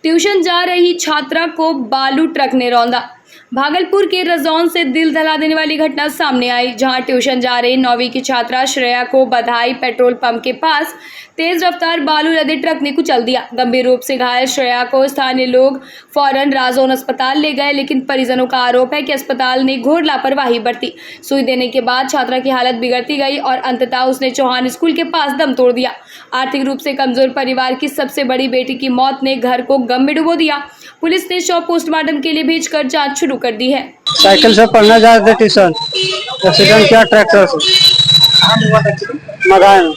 Tuition जा रही छात्रा को बालू ट्रक ने रौंदा। भागलपुर के रजौन से दिल दहला देने वाली घटना सामने आई, जहां ट्यूशन जा रही 9वीं की छात्रा श्रेया को बधाई पेट्रोल पंप के पास तेज रफ्तार बालू लदे ट्रक ने कुचल दिया। गंभीर रूप से घायल श्रेया को स्थानीय लोग फौरन राजौन अस्पताल ले गए, लेकिन परिजनों का आरोप है कि अस्पताल ने घोर लापरवाही बरती। सुई देने के बाद छात्रा की हालत बिगड़ती गई और अंततः उसने चौहान स्कूल के पास दम तोड़ दिया। आर्थिक रूप से कमजोर परिवार की सबसे बड़ी बेटी की मौत ने घर को गम में डुबो दिया। पुलिस ने शव पोस्टमार्टम के लिए भेजकर जांच शुरू कर दी है। साइकिल से पढ़ने जा रहे थे ट्यूशन, एक्सीडेंट किया ट्रैक्टर से। मधाए में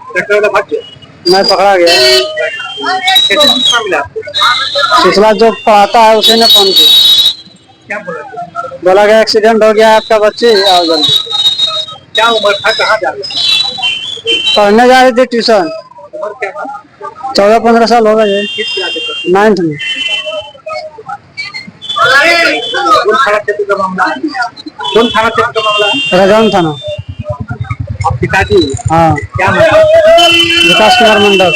ट्रैक्टर वाला भाग गया, मैं पकड़ा गया। कैसे सूचना मिला आपको? सूचना जो पढ़ाता है उसी ने फोन किया। क्या बोला? बोला गया एक्सीडेंट हो गया है आपका बच्चे, आओ जल्दी। क्या उम्र था, कहाँ जा रहे थे? पढ़ने जा रहे थे ट्यूशन। उम्र क्या था? 14-15 साल हो गए। किस क्लास में? 9th में। कौन थाना क्षेत्र का मामला है? कौन थाना क्षेत्र का मामला है? रजौन थाना। आप पिताजी? हाँ। क्या नाम है? विकास कुमार मंडल।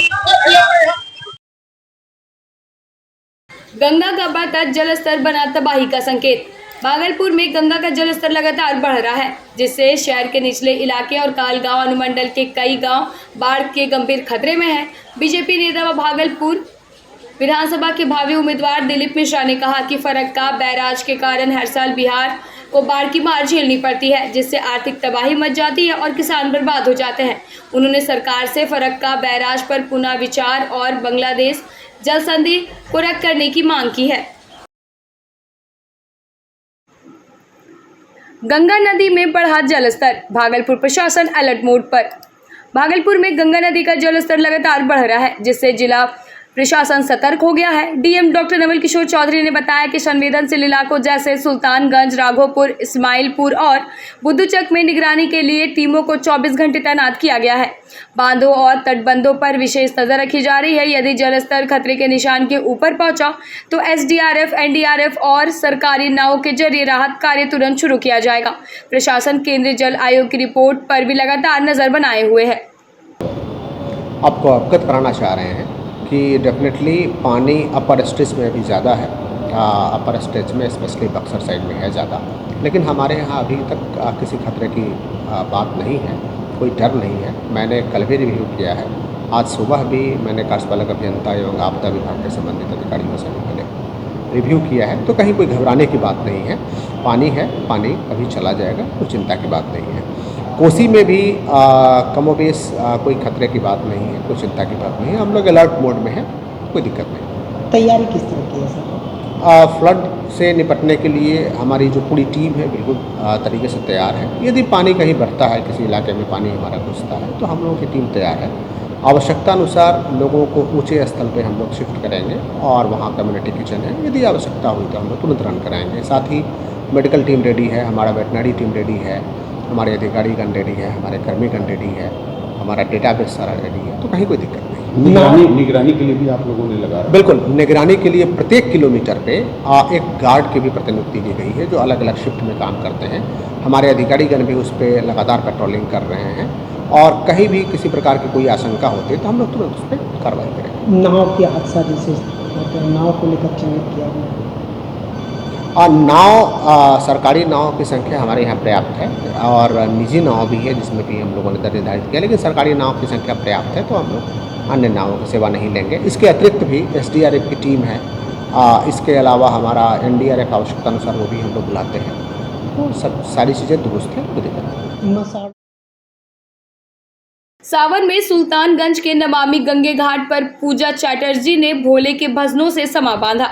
गंगा का बढ़ता जलस्तर बना तबाही का संकेत। भागलपुर में गंगा का जलस्तर लगातार बढ़ रहा है, जिससे शहर के निचले इलाके और कालगांव अनुमंडल के कई गांव बाढ़ के गंभीर खतरे में हैं। बीजेपी नेता व भागलपुर विधानसभा के भावी उम्मीदवार दिलीप मिश्रा ने कहा कि फरक्का बैराज के कारण हर साल बिहार को बाढ़ की मार झेलनी पड़ती है, जिससे आर्थिक तबाही मच जाती है और किसान बर्बाद हो जाते हैं। उन्होंने सरकार से फरक्का बैराज पर पुनः विचार और बांग्लादेश जल संधि को रद्द करने की मांग की है। गंगा नदी में बढ़ा जलस्तर, भागलपुर प्रशासन अलर्ट मोड पर। भागलपुर में गंगा नदी का जलस्तर लगातार बढ़ रहा है, जिससे जिला प्रशासन सतर्क हो गया है। डीएम डॉक्टर नवल किशोर चौधरी ने बताया कि संवेदनशील इलाकों जैसे सुल्तानगंज, राघोपुर, इस्माइलपुर और बुद्धूचक में निगरानी के लिए टीमों को 24 घंटे तैनात किया गया है। बांधों और तटबंधों पर विशेष नजर रखी जा रही है। यदि जलस्तर खतरे के निशान के ऊपर पहुंचा तो एसडीआरएफ, एनडीआरएफ और सरकारी नावों के जरिए राहत कार्य तुरंत शुरू किया जाएगा। प्रशासन केंद्रीय जल आयोग की रिपोर्ट पर भी लगातार नजर बनाए हुए है। आपको अवगत कराना चाह रहे हैं कि डेफिनेटली पानी अपर स्ट्रेच में अभी ज़्यादा है, अपर स्ट्रेच में स्पेशली बक्सर साइड में है ज़्यादा, लेकिन हमारे यहाँ अभी तक किसी खतरे की बात नहीं है, कोई डर नहीं है। मैंने कल भी रिव्यू किया है, आज सुबह भी मैंने कार्यपालक अभियंता एवं आपदा विभाग के संबंधित अधिकारियों से भी मैंने रिव्यू किया है, तो कहीं कोई घबराने की बात नहीं है। पानी है, पानी अभी चला जाएगा, कोई चिंता की बात नहीं है। कोसी में भी कमोबेश कोई खतरे की बात नहीं है, कोई चिंता की बात नहीं है। हम लोग अलर्ट मोड में हैं, कोई दिक्कत नहीं। तैयारी किस तरह की है सर? फ्लड से निपटने के लिए हमारी जो पूरी टीम है बिल्कुल तरीके से तैयार है। यदि पानी कहीं बढ़ता है, किसी इलाके में पानी हमारा घुसता है, तो हम लोगों की टीम तैयार है। आवश्यकता अनुसार लोगों को ऊंचे स्थल पे हम लोग शिफ्ट करेंगे और वहाँ कम्युनिटी किचन है, यदि आवश्यकता हुई तो हम लोग तुरंत रन कराएंगे। साथ ही मेडिकल टीम रेडी है, हमारा वेटनरी टीम रेडी है, हमारे अधिकारीगण रेडी है, हमारे कर्मीगण रेडी है, हमारा डेटाबेस सारा रेडी है, तो कहीं कोई दिक्कत नहीं। निगरानी के लिए भी आप लोगों ने लगाया? बिल्कुल, निगरानी के लिए प्रत्येक किलोमीटर पे एक गार्ड की भी प्रतिनियुक्ति की गई है, जो अलग अलग शिफ्ट में काम करते हैं। हमारे अधिकारीगण भी उस पर लगातार पेट्रोलिंग कर रहे हैं और कहीं भी किसी प्रकार की कोई आशंका होती है तो हम लोग तुरंत उस पर कार्रवाई करेंगे। नाव की हादसा जैसे नाव को लेकर चिन्हित किया गया? नाव सरकारी नाव की संख्या हमारे यहाँ पर्याप्त है और निजी नाव भी है, जिसमें भी हम लोगों ने दर निर्धारित किया, लेकिन सरकारी नाव की संख्या पर्याप्त है, तो हम लोग अन्य नावों की सेवा नहीं लेंगे। इसके अतिरिक्त भी एसडीआरएफ की टीम है, इसके अलावा हमारा एनडीआरएफ आवश्यकता अनुसार वो भी हम लोग बुलाते हैं, तो सब सारी चीज़ें दुरुस्त हैं, कोई दिक्कत नहीं। सावन में सुल्तानगंज के नमामि गंगे घाट पर पूजा चैटर्जी ने भोले के भजनों से समा बांधा।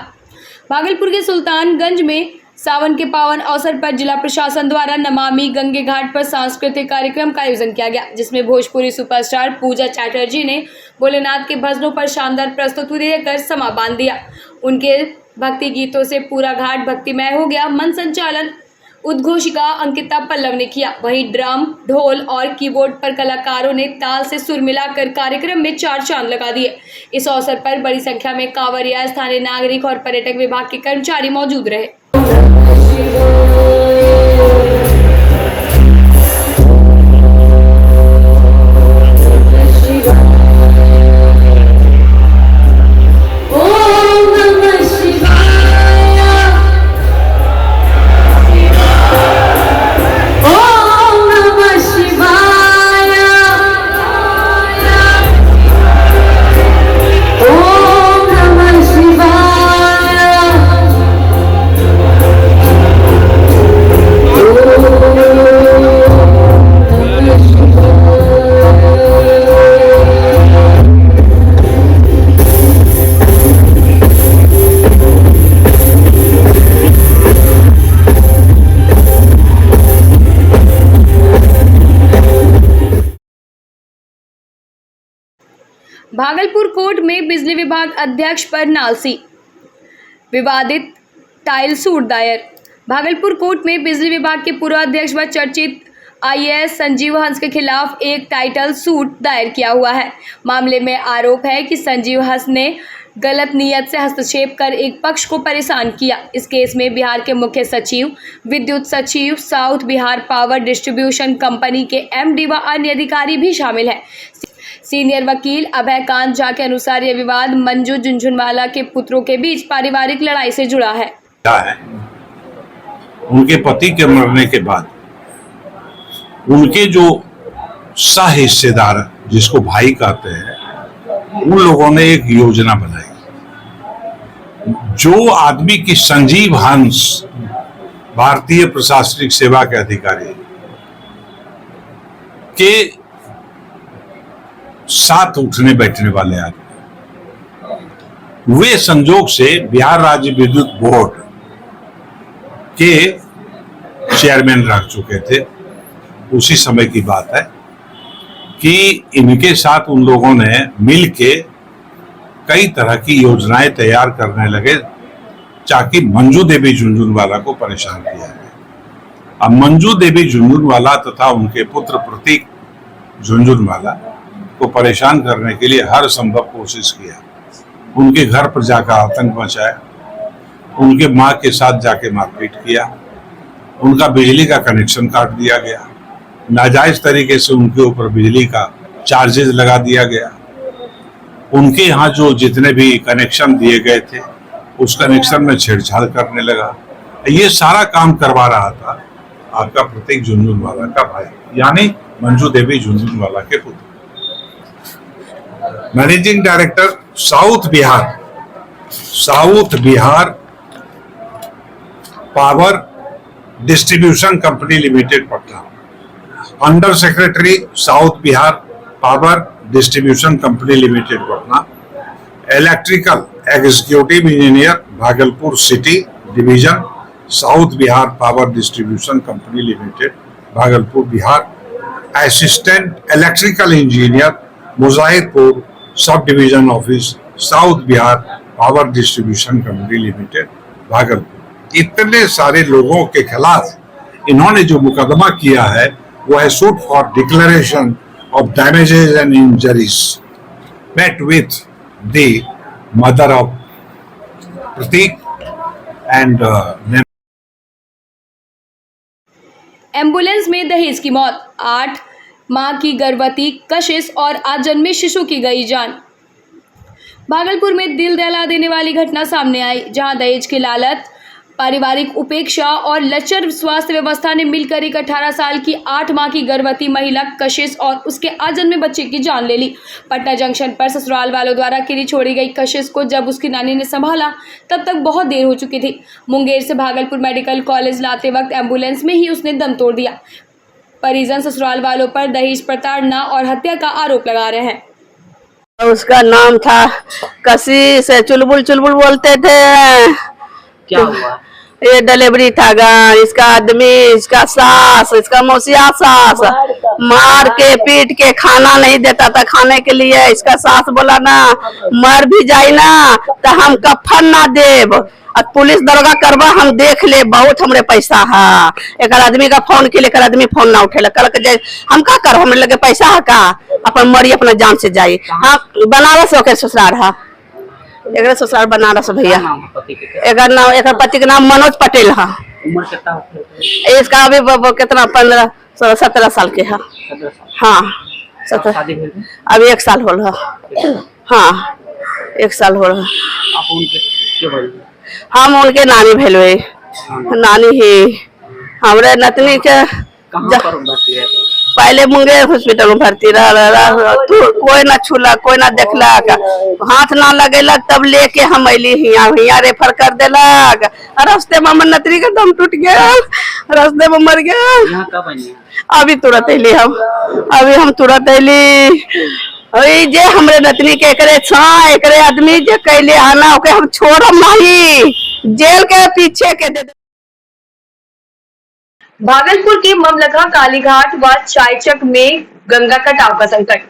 भागलपुर के सुल्तानगंज में सावन के पावन अवसर पर जिला प्रशासन द्वारा नमामि गंगे घाट पर सांस्कृतिक कार्यक्रम का आयोजन किया गया, जिसमें भोजपुरी सुपरस्टार पूजा चैटर्जी ने भोलेनाथ के भजनों पर शानदार प्रस्तुति देकर समा बांध दिया। उनके भक्ति गीतों से पूरा घाट भक्तिमय हो गया। मन संचालन उद्घोषिका अंकिता पल्लव ने किया। वहीं ड्रम, ढोल और कीबोर्ड पर कलाकारों ने ताल से सुर मिलाकर कार्यक्रम में चार चांद लगा दिए। इस अवसर पर बड़ी संख्या में कांवरिया, स्थानीय नागरिक और पर्यटक विभाग के कर्मचारी मौजूद रहे। Oh भागलपुर कोर्ट में बिजली विभाग अध्यक्ष पर नालसी, विवादित टाइल सूट दायर। भागलपुर कोर्ट में बिजली विभाग के पूर्व अध्यक्ष व चर्चित आईएएस संजीव हंस के खिलाफ एक टाइटल सूट दायर किया हुआ है। मामले में आरोप है कि संजीव हंस ने गलत नियत से हस्तक्षेप कर एक पक्ष को परेशान किया। इस केस में बिहार के मुख्य सचिव, विद्युत सचिव, south Bihar power distribution company के एमडी व अन्य अधिकारी भी शामिल हैं। सीनियर वकील अभय कांत झा के अनुसार यह विवाद मंजू झुनझुनवाला के पुत्रों के बीच पारिवारिक लड़ाई से जुड़ा है। उनके पति के मरने के बाद उनके जो सह हिस्सेदार, जिसको भाई कहते हैं, उन लोगों ने एक योजना बनाई। जो आदमी की संजीव हंस भारतीय प्रशासनिक सेवा के अधिकारी के साथ उठने बैठने वाले आदमी, वे संजोग से बिहार राज्य विद्युत बोर्ड के चेयरमैन रह चुके थे। उसी समय की बात है कि इनके साथ उन लोगों ने मिलके कई तरह की योजनाएं तैयार करने लगे ताकि मंजू देवी झुनझुनवाला को परेशान किया जाए। अब मंजू देवी झुनझुनवाला तथा उनके पुत्र प्रतीक झुनझुनवाला को परेशान करने के लिए हर संभव कोशिश किया। उनके घर पर जाकर आतंक मचाया, उनके मां के साथ जाके मारपीट किया, उनका बिजली का कनेक्शन काट दिया गया, नाजायज तरीके से उनके ऊपर बिजली का चार्जेस लगा दिया गया। उनके यहाँ जो जितने भी कनेक्शन दिए गए थे उस कनेक्शन में छेड़छाड़ करने लगा। ये सारा काम करवा रहा था आपका प्रतीक झुनझुनवाला का भाई, यानी मंजू देवी झुनझुनवाला के पुत्र। Managing director south Bihar power distribution company limited Patna, under secretary south Bihar power distribution company limited Patna, electrical executive engineer Bhagalpur city division south Bihar power distribution company limited Bhagalpur Bihar, assistant electrical engineer Mujahidpur sub division office south Bihar power distribution company limited Bhagalpur. इतने सारे लोगों के खिलाफ इन्होंने जो मुकदमा किया है वो है suit for declaration of damages and injuries met with the mother of Prateek and ambulance में दहेज की मौत, 8 माह की गर्भवती कशिश और आजन्मे शिशु की गई जान। भागलपुर में दिल दहला देने वाली घटना सामने आई, जहां दहेज की लालच, पारिवारिक उपेक्षा और लचर स्वास्थ्य व्यवस्था ने मिलकर एक 18 साल की 8 माह की गर्भवती महिला कशिश और उसके आजन्मे बच्चे की जान ले ली। पटना जंक्शन पर ससुराल वालों द्वारा अकेली छोड़ी गई कशिश को जब उसकी नानी ने संभाला तब तक बहुत देर हो चुकी थी। मुंगेर से भागलपुर मेडिकल कॉलेज लाते वक्त एम्बुलेंस में ही उसने दम तोड़ दिया। परिजन ससुराल वालों पर दहेज प्रताड़ना और हत्या का आरोप लगा रहे हैं। उसका नाम था कशिश, चुलबुल चुलबुल बोलते थे। क्या हुआ? ये डिलीवरी था इसका आदमी, इसका सास, इसका मौसिया सास मार के पीट के खाना नहीं देता था खाने के लिए। इसका सास बोला ना मर भी जाए ना तो हम कफन ना देव, पुलिस दरोगा करवा हम देख ले, बहुत हमरे पैसा है। एक आदमी का फोन के लिए आदमी फोन ना उठे कल के हम का कर, हमरे लगे पैसा है का, अपन मरी अपना जान से जाई। हाँ बनारस होकर ससुराल है, एक ससुराल बनारस भैया। एक पति के नाम मनोज पटेल है। उम्र कितना होता? इसका अभी कितना 15-17 साल के है। हाँ 17, अभी 1 साल हो रहा। हाँ 1 साल हो रहा। आप उनके क्या बोल? हम उनके नानी भेलवे, नानी ही हमरे नतनी के पहले मुंगेर हॉस्पिटल में भर्ती रहा। कोई ना छूला, कोई ना देखला, हाथ ना लगेलक, तब लेके हम अली हियाँ रेफर कर देलक। रास्ते में हमर नतनी का दम टूट गया, रास्ते में मर गया। अभी तुरंत अली हम तुरंत अली। जे हमरे नतनी के एकरे आदमी जे कैले आना ओके हम छोड़म नहीं, जेल के पीछे के दे। भागलपुर के ममलखा कालीघाट व चायचक में गंगा कटाव का संकट।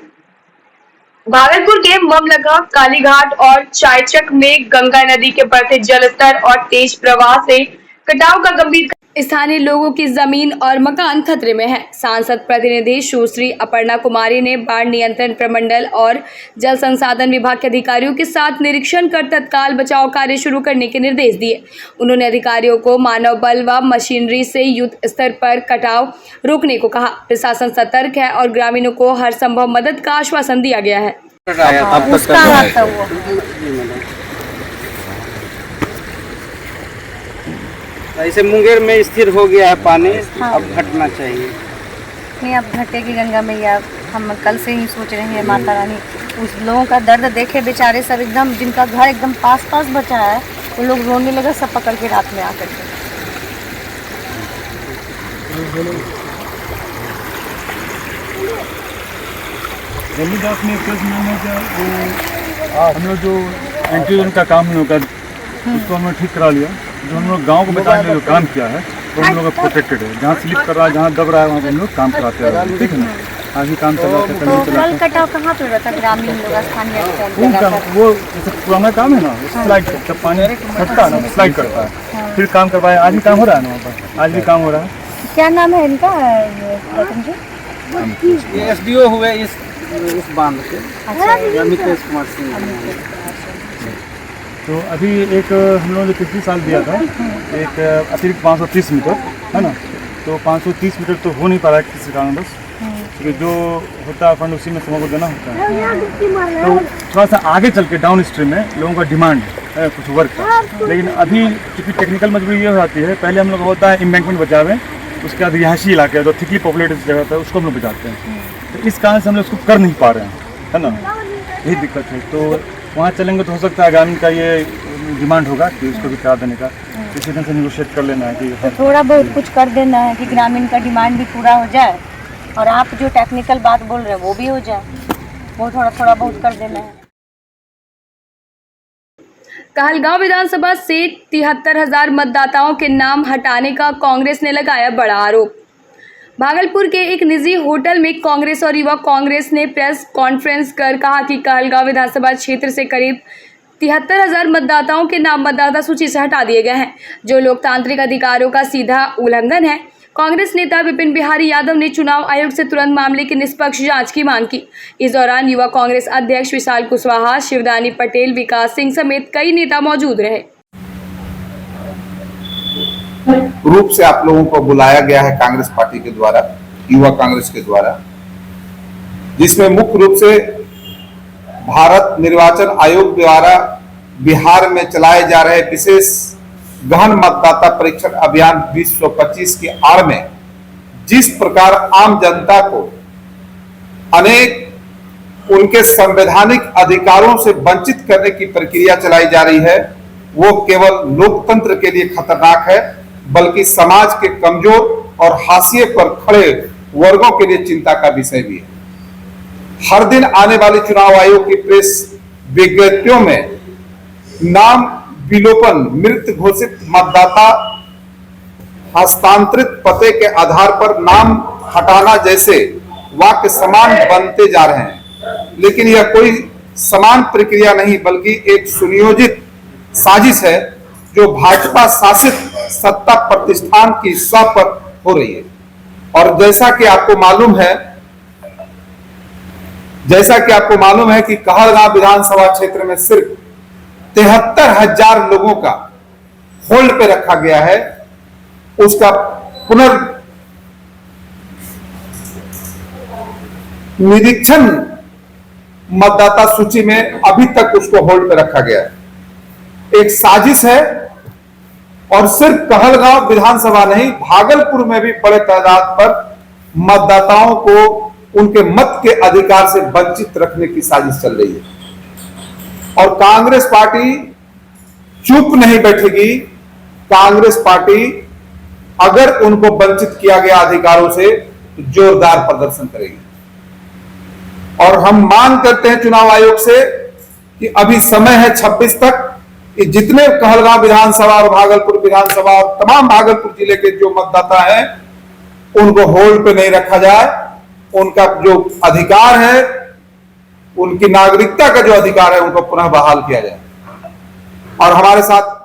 भागलपुर के ममलगा, कालीघाट और चायचक में गंगा नदी के बढ़ते जलस्तर और तेज प्रवाह से कटाव का गंभीर स्थानीय लोगों की जमीन और मकान खतरे में है। सांसद प्रतिनिधि सुश्री अपर्णा कुमारी ने बाढ़ नियंत्रण प्रमंडल और जल संसाधन विभाग के अधिकारियों के साथ निरीक्षण कर तत्काल बचाव कार्य शुरू करने के निर्देश दिए। उन्होंने अधिकारियों को मानव बल व मशीनरी से युद्ध स्तर पर कटाव रोकने को कहा। प्रशासन सतर्क है और ग्रामीणों को हर संभव मदद का आश्वासन दिया गया है। ऐसे मुंगेर में स्थिर हो गया है पानी। हाँ। अब घटना चाहिए नहीं, अब घटेगी गंगा मैया। हम कल से ही सोच रहे हैं माता रानी उस लोगों का दर्द देखे, बेचारे सब एकदम जिनका घर एकदम पास पास बचा है वो लोग रोने लगा सब पकड़ के रात में आकर के। दिल्ली दास ने केस मैनेजर वो हम लोग जो एंटीजन का काम हम लोग का उसको हमने ठीक करा लिया। जो हम लोग गाँव को बचाने का जो काम किया है वो हम लोग प्रोटेक्टेड है। जहाँ स्लिप कर रहा है, जहाँ दब रहा है, वहाँ हम लोग काम कराते हैं। ठीक है ना, आज भी काम चल रहा है। तो कल कटाव कहाँ पे रहता है? ग्रामीण लोग स्थानीय वो जैसे पुराना काम है ना, स्लाइड जब पानी हटता है ना स्लाइड करता है, फिर काम करवाए। आज भी काम हो रहा है ना वहाँ पर, आज भी काम हो रहा है। क्या नाम है इनका गौतम जी? ये SDO हुए इस बांध के। अच्छा, अमितेश कुमार सिंह। तो अभी एक हम लोगों ने पिछले साल दिया था एक अतिरिक्त 530 मीटर है ना, तो 530 मीटर तो हो नहीं पा रहा है किसी कारणवश, क्योंकि जो होता है फंड उसी में समूह को देना होता है। तो थोड़ा सा आगे चल के डाउन स्ट्रीम में लोगों का डिमांड है कुछ वर्क का, लेकिन अभी चूँकि टेक्निकल मजबूरी ये हो जाती है। पहले हम लोग होता है एम्बैंकमेंट बचावे, उसके बाद रिहायशी इलाके जो थिकली पॉपुलेटेड जगह होता है उसको हम लोग बचाते हैं। तो इस कारण से हम लोग उसको कर नहीं पा रहे हैं, है ना, यही दिक्कत है। तो वहाँ चलेंगे तो हो सकता है ग्रामीण का ये डिमांड होगा कि उसको भी करा देने का, इसी तरह से नेगोशिएट कर लेना है कि तो थोड़ा बहुत कुछ कर देना है कि ग्रामीण का डिमांड भी पूरा हो जाए और आप जो टेक्निकल बात बोल रहे हैं वो भी हो जाए, वो थोड़ा बहुत कर देना है। कहलगांव विधानसभा से 73,000 मतदाताओं के नाम हटाने का कांग्रेस ने लगाया बड़ा आरोप। भागलपुर के एक निजी होटल में कांग्रेस और युवा कांग्रेस ने प्रेस कॉन्फ्रेंस कर कहा कि कहलगांव विधानसभा क्षेत्र से करीब 73,000 मतदाताओं के नाम मतदाता सूची से हटा दिए गए हैं, जो लोकतांत्रिक अधिकारों का सीधा उल्लंघन है। कांग्रेस नेता विपिन बिहारी यादव ने चुनाव आयोग से तुरंत मामले की निष्पक्ष जांच की मांग की। इस दौरान युवा कांग्रेस अध्यक्ष विशाल कुशवाहा, शिवदानी पटेल, विकास सिंह समेत कई नेता मौजूद रहे। रूप से आप लोगों को बुलाया गया है कांग्रेस पार्टी के द्वारा, युवा कांग्रेस के द्वारा, जिसमें मुख्य रूप से भारत निर्वाचन आयोग द्वारा बिहार में चलाए जा रहे विशेष गहन मतदाता परीक्षण अभियान 2025 की आड़ में जिस प्रकार आम जनता को अनेक उनके संवैधानिक अधिकारों से वंचित करने की प्रक्रिया चलाई जा रही है, वो केवल लोकतंत्र के लिए खतरनाक है, बल्कि समाज के कमजोर और हाशिए पर खड़े वर्गों के लिए चिंता का विषय भी है। हर दिन आने वाले चुनाव आयोग की प्रेस विज्ञप्तियों में नाम विलोपन, मृत घोषित मतदाता, हस्तांतरित पते के आधार पर नाम हटाना जैसे वाक्य समान बनते जा रहे हैं, लेकिन यह कोई समान प्रक्रिया नहीं बल्कि एक सुनियोजित साजिश है जो भाजपा शासित सत्ता प्रतिष्ठान की सह पर हो रही है। और जैसा कि आपको मालूम है कि कहलगांव विधानसभा क्षेत्र में सिर्फ 73,000 लोगों का होल्ड पे रखा गया है। उसका पुनर्निरीक्षण मतदाता सूची में अभी तक उसको होल्ड पे रखा गया है। एक साजिश है और सिर्फ कहलगांव विधानसभा नहीं, भागलपुर में भी बड़े तादाद पर मतदाताओं को उनके मत के अधिकार से वंचित रखने की साजिश चल रही है। और कांग्रेस पार्टी चुप नहीं बैठेगी। कांग्रेस पार्टी अगर उनको वंचित किया गया अधिकारों से तो जोरदार प्रदर्शन करेगी। और हम मांग करते हैं चुनाव आयोग से कि अभी समय है 26 तक कि जितने कहलगांव विधानसभा और भागलपुर विधानसभा और तमाम भागलपुर जिले के जो मतदाता हैं उनको होल्ड पे नहीं रखा जाए। उनका जो अधिकार है उनकी नागरिकता का जो अधिकार है उनको पुनः बहाल किया जाए। और हमारे साथ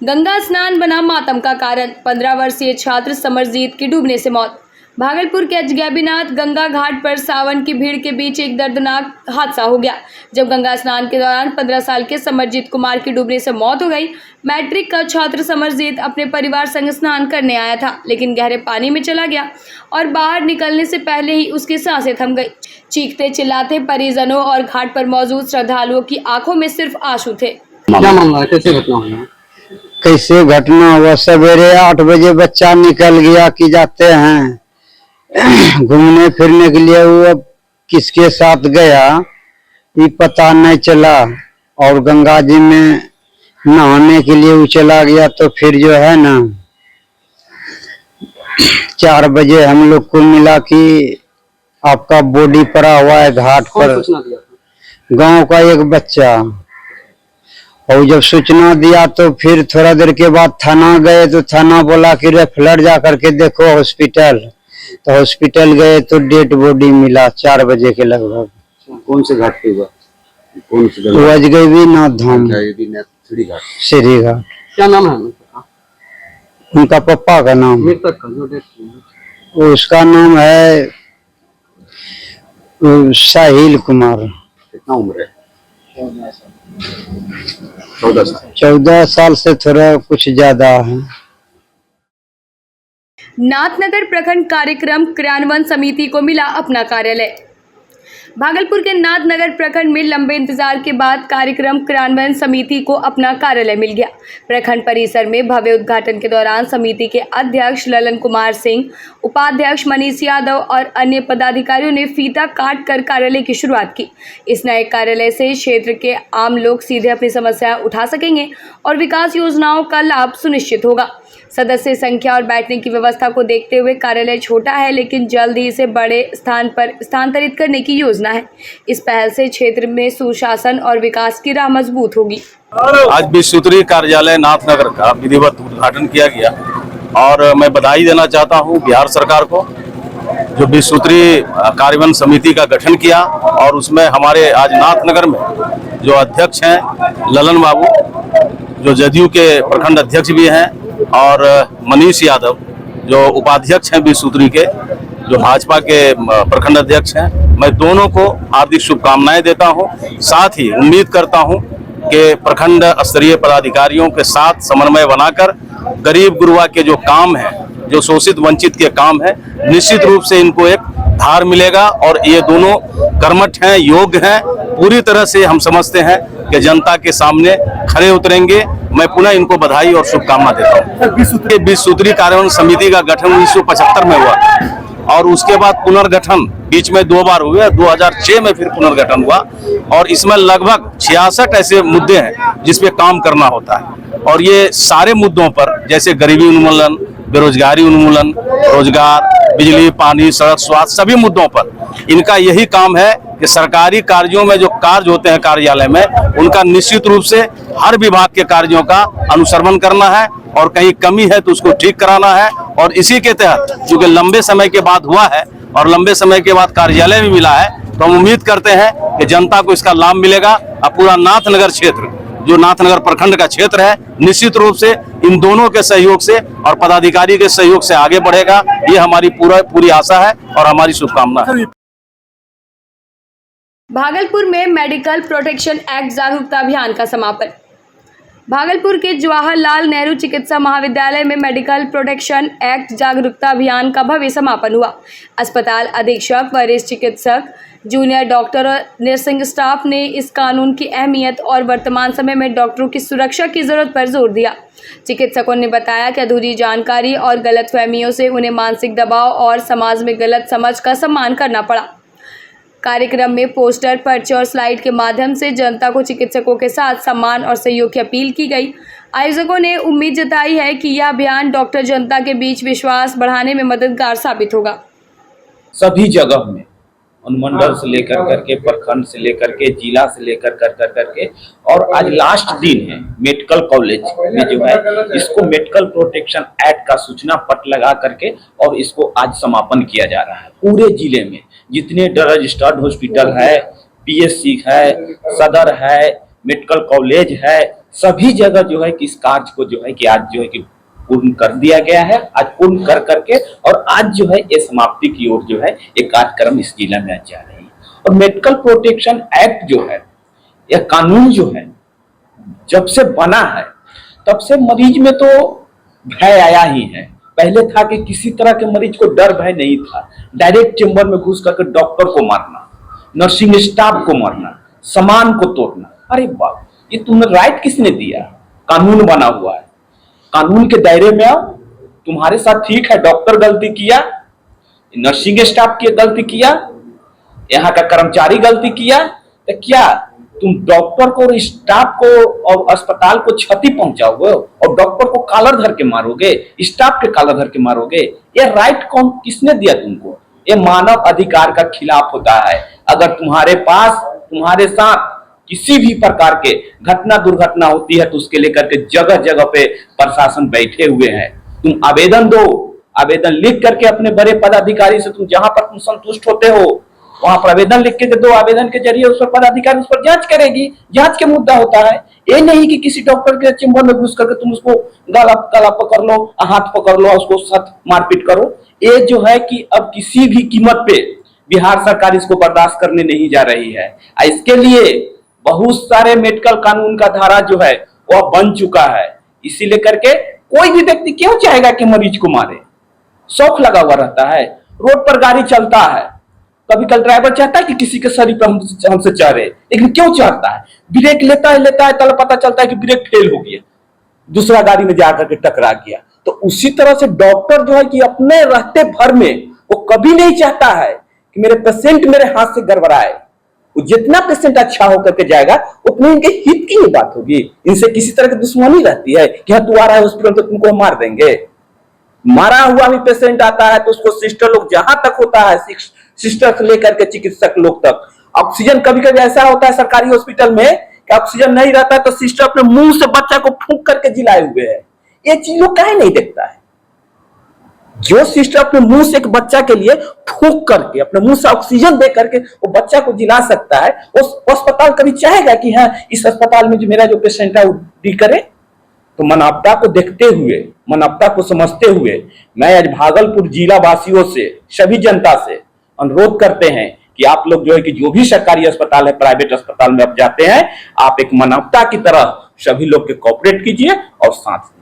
गंगा स्नान बना मातम का कारण, 15 वर्षीय छात्र समरजीत की डूबने से मौत। भागलपुर के अजगैबीनाथ गंगा घाट पर सावन की भीड़ के बीच एक दर्दनाक हादसा हो गया, जब गंगा स्नान के दौरान 15 साल के समरजीत कुमार की डूबने से मौत हो गई। मैट्रिक का छात्र समरजीत अपने परिवार संग स्नान करने आया था, लेकिन गहरे पानी में चला गया और बाहर निकलने से पहले ही उसकी सांसें थम गई। चीखते चिल्लाते परिजनों और घाट पर मौजूद श्रद्धालुओं की आंखों में सिर्फ आंसू थे। क्या मामला है, कैसे घटना हुई? कैसे घटना हुआ? सवेरे 8 बजे बच्चा निकल गया कि जाते हैं घूमने फिरने के लिए, वो अब किसके साथ गया ये पता नहीं चला, और गंगा जी में नहाने के लिए वो चला गया। तो फिर जो है ना 4 बजे हम लोग को मिला कि आपका बॉडी पड़ा हुआ है घाट पर। गांव का एक बच्चा, और जब सूचना दिया तो फिर थोड़ा देर के बाद थाना गए, तो थाना बोला कि रेफर जा करके देखो हॉस्पिटल। तो हॉस्पिटल गए तो डेड बॉडी मिला 4 बजे के लगभग। कौन से घाट पे हुआ? कौन से तो अजगैबीनाथ धाम, सीढ़ी घाट। क्या नाम है उनका पप्पा का नाम? मृतक का जो डेथ? उसका नाम है साहिल कुमार। कितना उम्र है? 14 साल से थोड़ा कुछ ज्यादा है। नाथनगर प्रखंड कार्यक्रम क्रियान्वयन समिति को मिला अपना कार्यालय। भागलपुर के नाथनगर प्रखंड में लंबे इंतजार के बाद कार्यक्रम क्रियान्वयन समिति को अपना कार्यालय मिल गया। प्रखंड परिसर में भव्य उद्घाटन के दौरान समिति के अध्यक्ष ललन कुमार सिंह, उपाध्यक्ष मनीष यादव और अन्य पदाधिकारियों ने फीता काट कर कार्यालय की शुरुआत की। इस नए कार्यालय से क्षेत्र के आम लोग सीधे अपनी समस्याएं उठा सकेंगे और विकास योजनाओं का लाभ सुनिश्चित होगा। सदस्य संख्या और बैठने की व्यवस्था को देखते हुए कार्यालय छोटा है, लेकिन जल्द ही इसे बड़े स्थान पर स्थानांतरित करने की योजना है। इस पहल से क्षेत्र में सुशासन और विकास की राह मजबूत होगी। आज 20 सूत्री कार्यालय नाथनगर का विधिवत उद्घाटन किया गया और मैं बधाई देना चाहता हूं बिहार सरकार को, जो 20 सूत्री कार्यान्वयन समिति का गठन किया। और उसमें हमारे आज नाथनगर में जो अध्यक्ष हैं ललन बाबू, जो जदयू के प्रखंड अध्यक्ष भी हैं, और मनीष यादव जो उपाध्यक्ष हैं 20 सूत्री के, जो भाजपा के प्रखंड अध्यक्ष हैं, मैं दोनों को हार्दिक शुभकामनाएं देता हूं। साथ ही उम्मीद करता हूं कि प्रखंड स्तरीय पदाधिकारियों के साथ समन्वय बनाकर गरीब गुरुआ के जो काम हैं, जो शोषित वंचित के काम है, निश्चित रूप से इनको एक धार मिलेगा। और ये दोनों कर्मठ हैं, योग्य हैं, पूरी तरह से हम समझते हैं कि जनता के सामने खड़े उतरेंगे। मैं पुनः इनको बधाई और शुभकामना देता हूँ। 20 सूत्री कार्यान्वयन समिति का गठन 1975 में हुआ और उसके बाद पुनर्गठन बीच में 2 बार हुए। 2006 में फिर पुनर्गठन हुआ और इसमें लगभग 66 ऐसे मुद्दे हैं जिस पे काम करना होता है। और ये सारे मुद्दों पर, जैसे गरीबी उन्मूलन, बेरोजगारी उन्मूलन, रोजगार, बिजली, पानी, सड़क, स्वास्थ्य, सभी मुद्दों पर इनका यही काम है कि सरकारी कार्यों में जो कार्य होते हैं कार्यालय में, उनका निश्चित रूप से हर विभाग के कार्यों का अनुसरण करना है और कहीं कमी है तो उसको ठीक कराना है। और इसी के तहत चूंकि लंबे समय के बाद हुआ है और लंबे समय के बाद कार्यालय भी मिला है, तो हम उम्मीद करते हैं कि जनता को इसका लाभ मिलेगा। अब पूरा नाथनगर क्षेत्र, जो नाथनगर प्रखंड का क्षेत्र है, निश्चित रूप से इन दोनों के सहयोग से और पदाधिकारी के सहयोग से आगे बढ़ेगा। ये हमारी पूरी आशा है और हमारी शुभकामना है। भागलपुर में मेडिकल प्रोटेक्शन एक्ट जागरूकता अभियान का समापन। भागलपुर के जवाहरलाल नेहरू चिकित्सा महाविद्यालय में मेडिकल प्रोटेक्शन एक्ट जागरूकता अभियान का भव्य समापन हुआ। अस्पताल अधीक्षक, वरिष्ठ चिकित्सक, जूनियर डॉक्टर और नर्सिंग स्टाफ ने इस कानून की अहमियत और वर्तमान समय में डॉक्टरों की सुरक्षा की जरूरत पर जोर दिया। चिकित्सकों ने बताया कि अधूरी जानकारी और गलतफहमियों से उन्हें मानसिक दबाव और समाज में गलत समझ का सम्मान करना पड़ा। कार्यक्रम में पोस्टर, पर्चे और स्लाइड के माध्यम से जनता को चिकित्सकों के साथ सम्मान और सहयोग की अपील की गई। आयोजकों ने उम्मीद जताई है कि यह अभियान डॉक्टर जनता के बीच विश्वास बढ़ाने में मददगार साबित होगा। सभी जगह में अनुमंडल से लेकर करके, प्रखंड से लेकर के, जिला से लेकर करके, और आज लास्ट दिन है मेडिकल कॉलेज में जो है इसको मेडिकल प्रोटेक्शन एक्ट का सूचना पट लगा करके और इसको आज समापन किया जा रहा है। पूरे जिले में जितने रजिस्टर्ड हॉस्पिटल है, पीएचसी है, सदर है, मेडिकल कॉलेज है, सभी जगह जो है कि इस कार्य को जो है कि आज जो है कि पूर्ण कर दिया गया है। आज पूर्ण कर करके और आज जो है ये समाप्ति की ओर जो है ये कार्यक्रम इस जिला में आज जा रही है। और मेडिकल प्रोटेक्शन एक्ट जो है, यह कानून जो है जब से बना है तब से मरीज में तो भय आया ही है। पहले था कि किसी तरह के मरीज को डर भय नहीं था। डायरेक्ट चेंबर में घुस करके डॉक्टर को मारना, नर्सिंग स्टाफ को मारना, सामान को तोड़ना। अरे बाप, ये तुम्हें राइट किसने दिया? कानून बना हुआ है, कानून के दायरे में आओ। तुम्हारे साथ ठीक है, डॉक्टर गलती किया, नर्सिंग स्टाफ की गलती किया, यहाँ का कर्मचारी गलती किया, तो क्या तुम डॉक्टर को और स्टाफ को और अस्पताल को क्षति पहुंचाओगे और डॉक्टर को कॉलर धर के मारोगे, स्टाफ के कॉलर धर के मारोगे? ये राइट कौन, किसने दिया तुमको? ये मानव अधिकार का खिलाफ होता है। अगर तुम्हारे पास, तुम्हारे साथ किसी भी प्रकार के घटना दुर्घटना होती है तो उसके लेकर के जगह जगह पे प्रशासन बैठे हुए हैं। तुम आवेदन दो, आवेदन लिख करके अपने बड़े पदाधिकारी से, तुम जहां पर तुम संतुष्ट होते हो वहां पर आवेदन लिख के दो। आवेदन के जरिए उस पर पदाधिकारी उस पर जांच करेगी, जांच के मुद्दा होता है। ये नहीं कि किसी डॉक्टर के चेंबर में घुस करके तुम उसको गला पकड़ लो, हाथ पकड़ लो, उसको साथ मारपीट करो। ये जो है कि अब किसी भी कीमत पे बिहार सरकार इसको बर्दाश्त करने नहीं जा रही है। इसके लिए बहुत सारे मेडिकल कानून का धारा जो है वह बन चुका है। इसी लेकर के कोई भी व्यक्ति क्यों चाहेगा कि मरीज को मारे? शौक लगा हुआ रहता है। रोड पर गाड़ी चलता है, कभी कल ड्राइवर चाहता है कि किसी के शरीर पर हमसे चढ़े, लेकिन क्यों चाहता है? ब्रेक लेता है तब पता चलता है कि ब्रेक फेल हो गया, दूसरा गाड़ी में जाकर के टकरा गया। तो उसी तरह से डॉक्टर जो है कि अपने रहते भर में वो कभी नहीं चाहता है कि मेरे पेशेंट मेरे हाथ से गड़बड़ाए। वो जितना पेशेंट अच्छा होकर के जाएगा उतने इनके हित की ही बात होगी। इनसे किसी तरह की दुश्मनी रहती है कि हाँ तू आ रहा है हॉस्पिटल तो तुमको मार देंगे। मारा हुआ भी पेशेंट आता है तो उसको सिस्टर लोग, जहां तक होता है सिस्टर से लेकर के चिकित्सक लोग तक, ऑक्सीजन कभी कभी ऐसा होता है सरकारी हॉस्पिटल में कि ऑक्सीजन नहीं रहता है तो सिस्टर अपने मुंह से बच्चा को फूंक करके जिलाए हुए है। ये चीज लोग काहे नहीं देखता है? जो सिस्टर अपने मुंह से एक बच्चा के लिए फूंक करके, अपने मुंह से ऑक्सीजन दे करके वो बच्चा को जिला सकता है, उस अस्पताल कभी चाहेगा कि हाँ इस अस्पताल में जो मेरा जो पेशेंट है वो डील करे? तो मानवता को देखते हुए, मानवता को समझते हुए मैं आज भागलपुर जिला वासियों से, सभी जनता से अनुरोध करते हैं कि आप लोग जो है कि जो भी सरकारी अस्पताल है, प्राइवेट अस्पताल में आप जाते हैं, आप एक मानवता की तरह सभी लोग के कोऑपरेट कीजिए और साथ